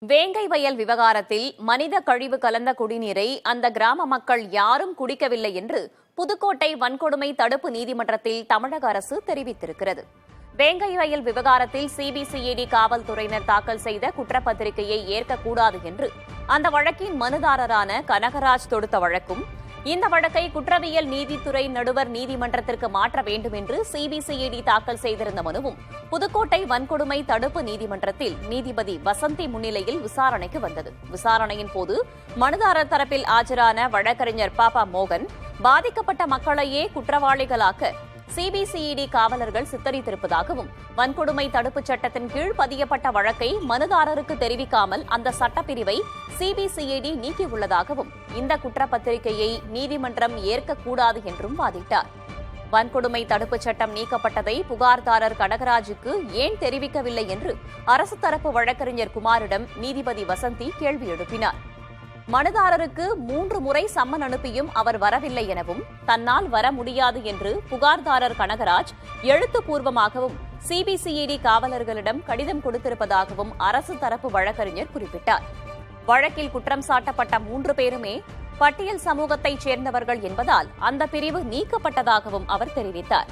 வேங்கை வயல் விவகாரத்தில் மனித கழிவு கலந்த குடிநீரை அந்த கிராம மக்கள் யாரும் குடிக்கவில்லை என்று புதுக்கோட்டை வன்கொடுமை தடுப்பு நீதிமன்றத்தில் தமிழக அரசு தெரிவித்திருக்கிறது. வேங்கை வயல் விவகாரத்தில் சிபிசிஐடி காவல்துறையினர் தாக்கல் செய்த குற்றப்பத்திரிகையை ஏற்கக்கூடாது என்று அந்த வழக்கின் மனுதாரரான கனகராஜ் தொடுத்த வழக்கும், இந்த வழக்கை குற்றவியல் நீதித்துறை நடுவர் நீதிமன்றத்திற்கு மாற்ற வேண்டும் என்று சிபிசிஐடி தாக்கல் செய்திருந்த மனுவும் புதுக்கோட்டை வன்கொடுமை தடுப்பு நீதிமன்றத்தில் நீதிபதி வசந்தி முன்னிலையில் விசாரணைக்கு வந்தது. விசாரணையின் போது மனுதாரர் தரப்பில் ஆஜரான வழக்கறிஞர் பாபா மோகன், பாதிக்கப்பட்ட மக்களையே குற்றவாளிகளாக்க சிபிசிஐடி காவலர்கள் சித்தரித்திருப்பதாகவும், வன்கொடுமை தடுப்புச் சட்டத்தின் கீழ் பதியப்பட்ட வழக்கை மனுதாரருக்கு தெரிவிக்காமல் அந்த சட்டப்பிரிவை சிபிசிஐடி நீக்கியுள்ளதாகவும், இந்த குற்றப்பத்திரிகையை நீதிமன்றம் ஏற்கக்கூடாது என்றும் வாதிட்டார். வன்கொடுமை தடுப்புச் சட்டம் நீக்கப்பட்டதை புகார்தாரர் கனகராஜுக்கு ஏன் தெரிவிக்கவில்லை என்று அரசு தரப்பு வழக்கறிஞர் குமாரிடம் நீதிபதி வசந்தி கேள்வி எழுப்பினார். மனுதாரருக்கு 3 முறை சம்மன் அனுப்பியும் அவர் வரவில்லை எனவும், தன்னால் வர முடியாது என்று புகார்தாரர் கனகராஜ் எழுத்துப்பூர்வமாகவும் சிபிசிஐடி காவலர்களிடம் கடிதம் கொடுத்திருப்பதாகவும் அரசு தரப்பு வழக்கறிஞர் குறிப்பிட்டார். வழக்கில் குற்றம் சாட்டப்பட்ட 3 பேருமே பட்டியல் சமூகத்தைச் சேர்ந்தவர்கள் என்பதால் அந்த பிரிவு நீக்கப்பட்டதாகவும் அவர் தெரிவித்தார்.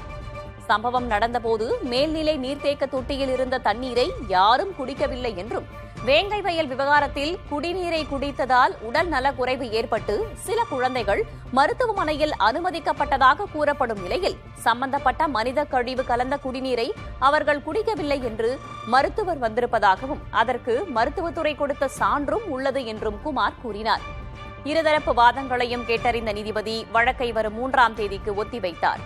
சம்பவம் நடந்தபோது மேல்நிலை நீர்த்தேக்க தொட்டியில் இருந்த தண்ணீரை யாரும் குடிக்கவில்லை என்றும், வேங்கை வயல் விவகாரத்தில் குடிநீரை குடித்ததால் உடல் நலக்குறைவு ஏற்பட்டு சில குழந்தைகள் மருத்துவமனையில் அனுமதிக்கப்பட்டதாக கூறப்படும் நிலையில் சம்பந்தப்பட்ட மனித கழிவு கலந்த குடிநீரை அவர்கள் குடிக்கவில்லை என்று மருத்துவர் வந்திருப்பதாகவும், அதற்கு மருத்துவத்துறை கொடுத்த சான்றும் உள்ளது என்றும் குமார் கூறினார். இருதரப்பு வாதங்களையும் கேட்டறிந்த நீதிபதி வழக்கை வரும் 3ஆம் தேதிக்கு ஒத்திவைத்தார்.